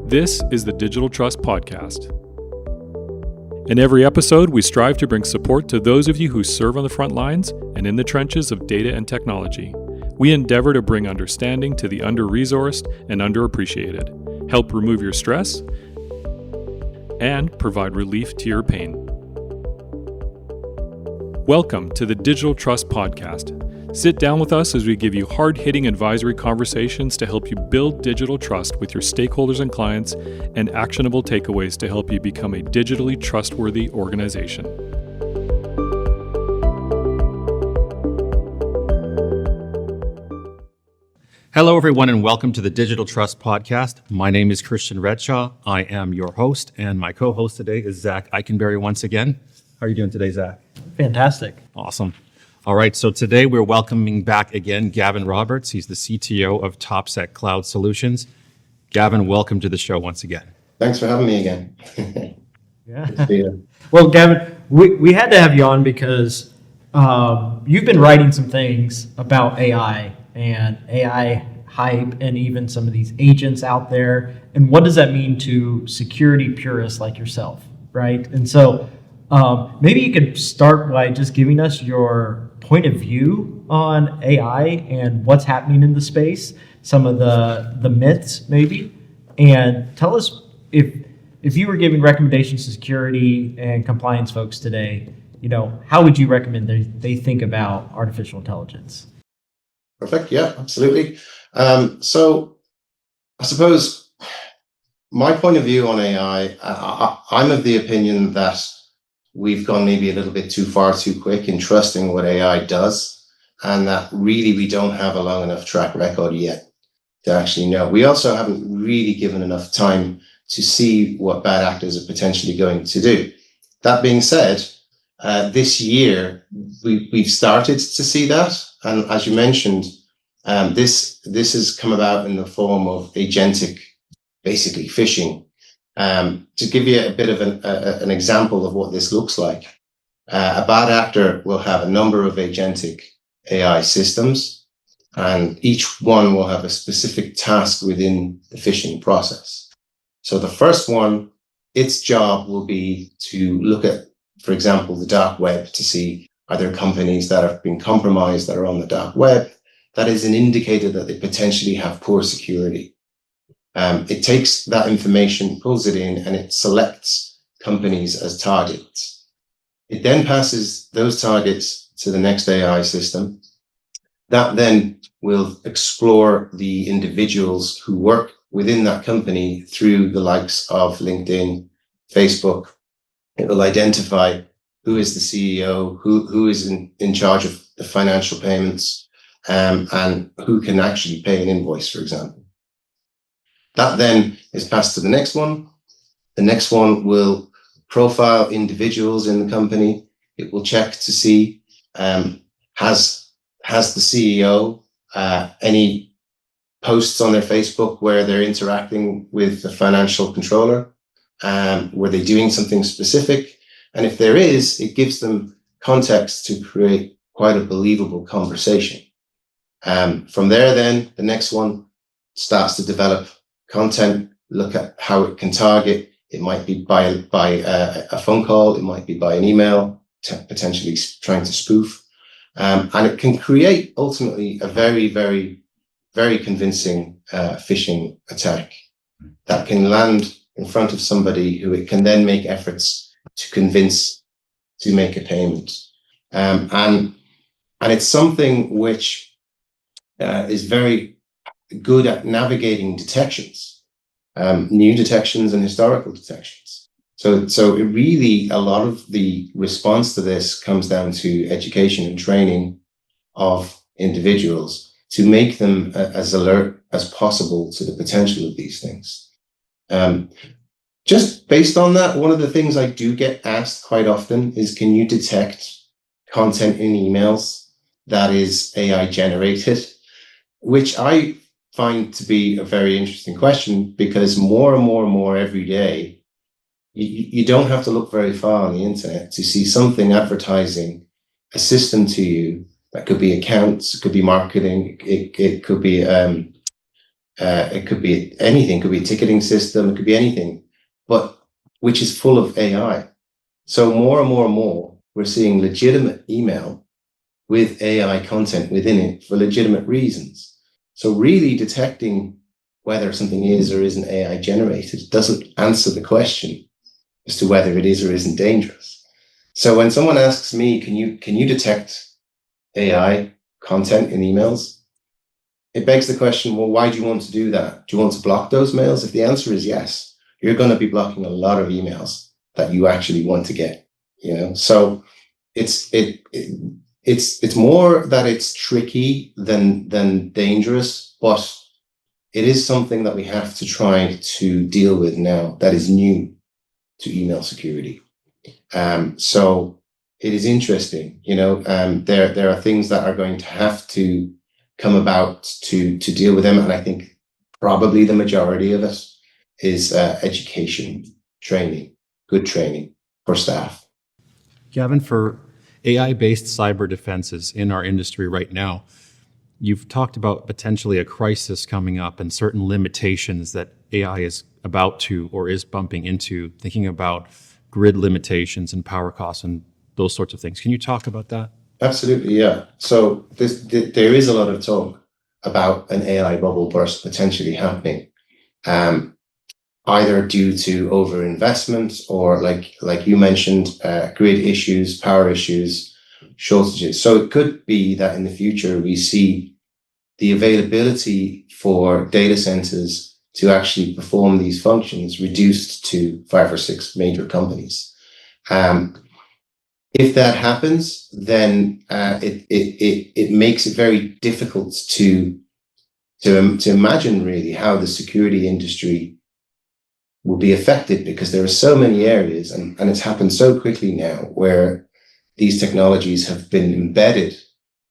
This is the Digital Trust Podcast. In every episode, we strive to bring support to those of you who serve on the front lines and in the trenches of data and technology. We endeavor to bring understanding to the under-resourced and underappreciated, help remove your stress, and provide relief to your pain. Welcome to the Digital Trust Podcast. Sit down with us as we give you hard-hitting advisory conversations to help you build digital trust with your stakeholders and clients, and actionable takeaways to help you become a digitally trustworthy organization. Hello, everyone, and welcome to the Digital Trust Podcast. My name is Christian Redshaw. I am your host, and my co-host today is Zach Eichenberry once again. How are you doing today, Zach? Fantastic. Awesome. All right, so today we're welcoming back again Gavin Roberts. He's the CTO of TopSec Cloud Solutions. Gavin, welcome to the show once again. Thanks for having me again. Yeah. Well, Gavin, we had to have you on because you've been writing some things about AI and AI hype and even some of these agents out there. And what does that mean to security purists like yourself, right? And so maybe you could start by just giving us your point of view on AI and what's happening in the space, some of the myths maybe, and tell us if you were giving recommendations to security and compliance folks today, how would you recommend they think about artificial intelligence? Perfect. Yeah, absolutely. So I suppose my point of view on AI, I'm of the opinion that we've gone maybe a little bit too far too quick in trusting what AI does, and that really we don't have a long enough track record yet to actually know. We also haven't really given enough time to see what bad actors are potentially going to do. That being said, this year we've started to see that, and as you mentioned, this has come about in the form of agentic, basically phishing. To give you a bit of an example of what this looks like, a bad actor will have a number of agentic AI systems, and each one will have a specific task within the phishing process. So the first one, its job will be to look at, for example, the dark web to see are there companies that have been compromised that are on the dark web. That is an indicator that they potentially have poor security. It takes that information, pulls it in, and it selects companies as targets. It then passes those targets to the next AI system. That then will explore the individuals who work within that company through the likes of LinkedIn, Facebook. It will identify who is the CEO, who is in charge of the financial payments, and who can actually pay an invoice, for example. That then is passed to the next one. The next one will profile individuals in the company. It will check to see, has the CEO any posts on their Facebook where they're interacting with the financial controller? Were they doing something specific? And if there is, it gives them context to create quite a believable conversation. From there, then, the next one starts to develop content, look at how it can target. It might be by a phone call, it might be by an email, potentially trying to spoof. And it can create ultimately a very, very, very convincing phishing attack that can land in front of somebody who it can then make efforts to convince to make a payment. And it's something which is very good at navigating detections, new detections and historical detections. So it really, a lot of the response to this comes down to education and training of individuals to make them as alert as possible to the potential of these things. Just based on that, one of the things I do get asked quite often is, can you detect content in emails that is AI generated? Which I find to be a very interesting question, because more and more every day, you don't have to look very far on the internet to see something advertising a system to you. That could be accounts, it could be marketing, it could be It could be anything, it could be a ticketing system, it could be anything, but which is full of AI. So more and more and more, we're seeing legitimate email with AI content within it for legitimate reasons. So really detecting whether something is or isn't AI generated doesn't answer the question as to whether it is or isn't dangerous. So when someone asks me, can you detect AI content in emails? It begs the question, well, why do you want to do that? Do you want to block those mails? If the answer is yes, you're going to be blocking a lot of emails that you actually want to get, So it's more that it's tricky than dangerous, but it is something that we have to try to deal with now that is new to email security. So it is interesting, there are things that are going to have to come about to deal with them. And I think probably the majority of it is education, training, good training for staff. Gavin, for AI-based cyber defenses in our industry right now, you've talked about potentially a crisis coming up and certain limitations that AI is about to or is bumping into, thinking about grid limitations and power costs and those sorts of things. Can you talk about that? Absolutely, yeah. So there is a lot of talk about an AI bubble burst potentially happening, either due to overinvestment or, like you mentioned, grid issues, power issues, shortages. So it could be that in the future we see the availability for data centers to actually perform these functions reduced to 5 or 6 major companies. If that happens, then it makes it very difficult to imagine really how the security industry will be affected, because there are so many areas, and it's happened so quickly now, where these technologies have been embedded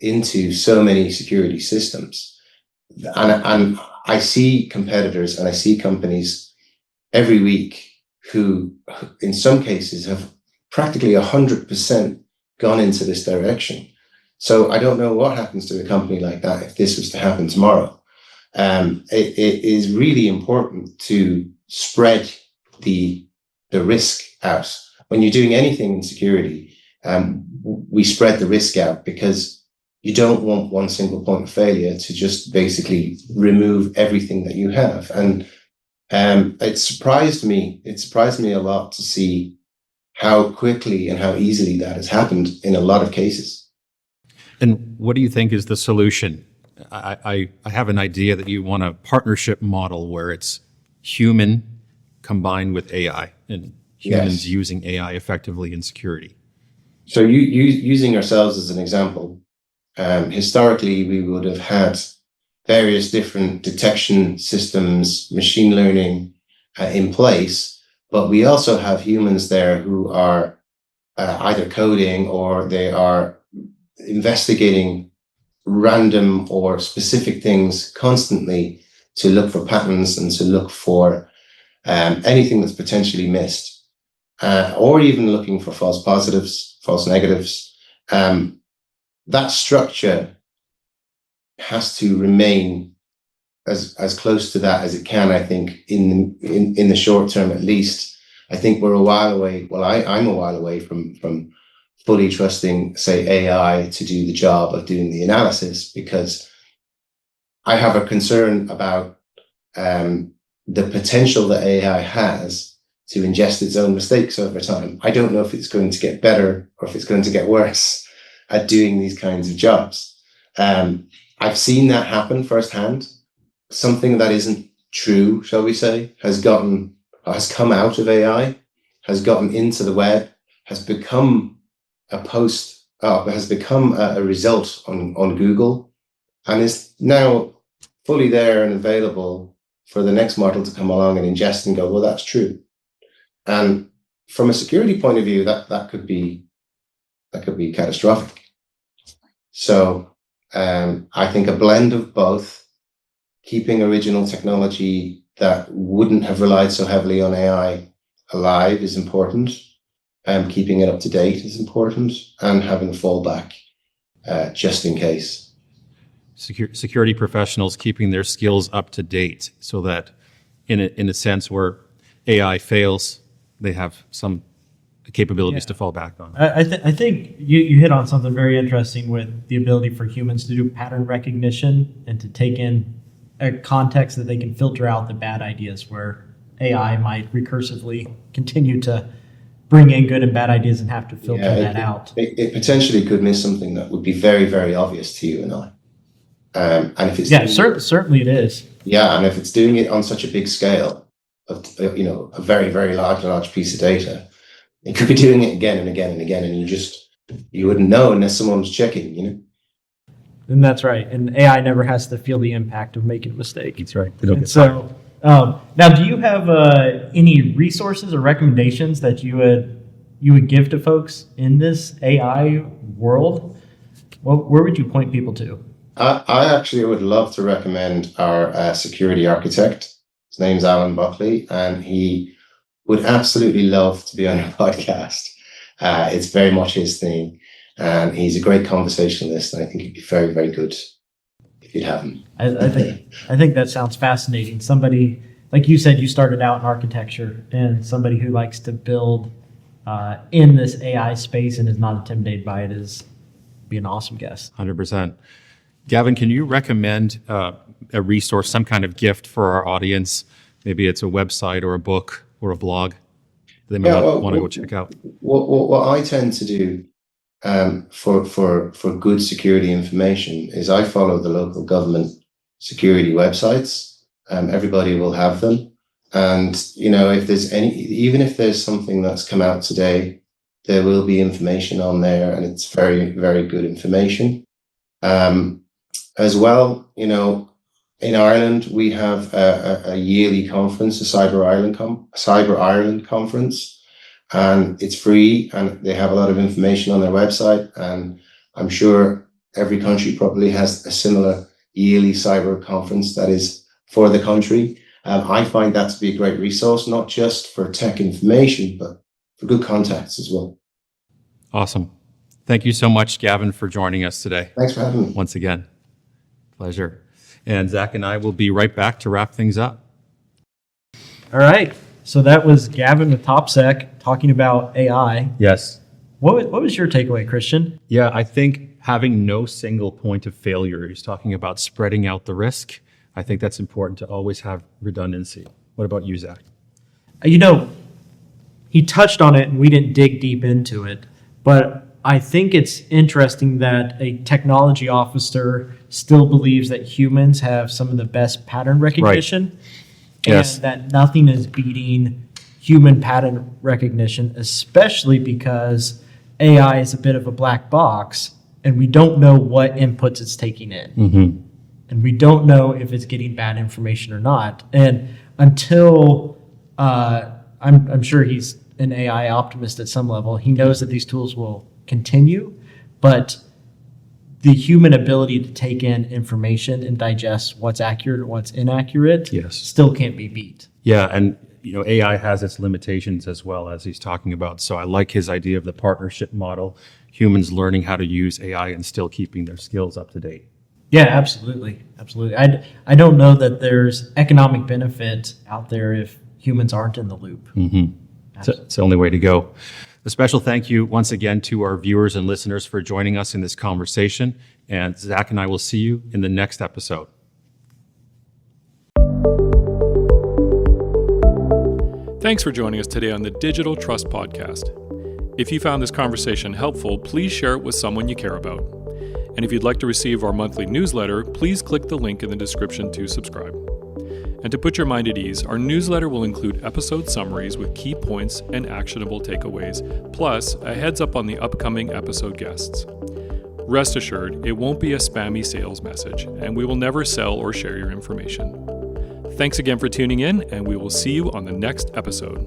into so many security systems. And I see competitors and I see companies every week who, in some cases, have practically 100% gone into this direction. So I don't know what happens to a company like that if this was to happen tomorrow. It is really important to spread the risk out. When you're doing anything in security, we spread the risk out, because you don't want one single point of failure to just basically remove everything that you have. And it surprised me a lot to see how quickly and how easily that has happened in a lot of cases. And what do you think is the solution? I have an idea that you want a partnership model where it's human combined with AI, and humans using AI effectively in security. So using ourselves as an example, historically we would have had various different detection systems, machine learning in place, but we also have humans there who are either coding or they are investigating random or specific things constantly to look for patterns and to look for anything that's potentially missed, or even looking for false positives, false negatives. That structure has to remain as close to that as it can, I think, in the short term at least. I think we're a while away. Well, I'm a while away from fully trusting, say, AI to do the job of doing the analysis, because I have a concern about the potential that AI has to ingest its own mistakes over time. I don't know if it's going to get better or if it's going to get worse at doing these kinds of jobs. I've seen that happen firsthand. Something that isn't true, shall we say, has come out of AI, has gotten into the web, has become a post, has become a result on Google, and is now fully there and available for the next model to come along and ingest and go, well, that's true. And from a security point of view, that could be catastrophic. So I think a blend of both, keeping original technology that wouldn't have relied so heavily on AI alive is important, and keeping it up to date is important, and having a fallback just in case. security professionals keeping their skills up to date so that in a sense where AI fails, they have some capabilities to fall back on. I think you hit on something very interesting with the ability for humans to do pattern recognition and to take in a context that they can filter out the bad ideas, where AI might recursively continue to bring in good and bad ideas and have to filter that out. It potentially could miss something that would be very, very obvious to you and I. And if it's certainly it is. Yeah, and if it's doing it on such a big scale of a very, very large piece of data, it could be doing it again and again and again, and you wouldn't know unless someone's checking. And that's right. And AI never has to feel the impact of making a mistake. That's right. And so, now, do you have any resources or recommendations that you would give to folks in this AI world? Where would you point people to? I actually would love to recommend our security architect. His name's Alan Buckley, and he would absolutely love to be on your podcast. It's very much his thing, and he's a great conversationalist, and I think he'd be very, very good if you'd have him. I think that sounds fascinating. Somebody, like you said, you started out in architecture, and somebody who likes to build in this AI space and is not intimidated by it be an awesome guest. 100%. Gavin, can you recommend a resource, some kind of gift for our audience? Maybe it's a website or a book or a blog they might want to go check out. What I tend to do for good security information is I follow the local government security websites. Everybody will have them. And, if there's even if there's something that's come out today, there will be information on there, and it's very, very good information. As well, in Ireland, we have a yearly conference, a Cyber Ireland conference, and it's free, and they have a lot of information on their website. And I'm sure every country probably has a similar yearly cyber conference that is for the country. I find that to be a great resource, not just for tech information, but for good contacts as well. Awesome. Thank you so much, Gavin, for joining us today. Thanks for having me. Once again. Pleasure. And Zach and I will be right back to wrap things up. All right. So that was Gavin with TopSec talking about AI. Yes. What was your takeaway, Christian? Yeah, I think having no single point of failure, he's talking about spreading out the risk. I think that's important to always have redundancy. What about you, Zach? He touched on it and we didn't dig deep into it, but I think it's interesting that a technology officer still believes that humans have some of the best pattern recognition. Right. Yes. And that nothing is beating human pattern recognition, especially because AI is a bit of a black box and we don't know what inputs it's taking in. Mm-hmm. And we don't know if it's getting bad information or not. And until I'm sure he's an AI optimist at some level, he knows that these tools will continue, but the human ability to take in information and digest what's accurate and what's inaccurate still can't be beat. Yeah, and AI has its limitations as well, as he's talking about. So I like his idea of the partnership model, humans learning how to use AI and still keeping their skills up to date. Yeah, absolutely. I don't know that there's economic benefit out there if humans aren't in the loop. Mm-hmm. It's the only way to go. A special thank you once again to our viewers and listeners for joining us in this conversation. And Zach and I will see you in the next episode. Thanks for joining us today on the Digital Trust Podcast. If you found this conversation helpful, please share it with someone you care about. And if you'd like to receive our monthly newsletter, please click the link in the description to subscribe. And to put your mind at ease, our newsletter will include episode summaries with key points and actionable takeaways, plus a heads up on the upcoming episode guests. Rest assured, it won't be a spammy sales message, and we will never sell or share your information. Thanks again for tuning in, and we will see you on the next episode.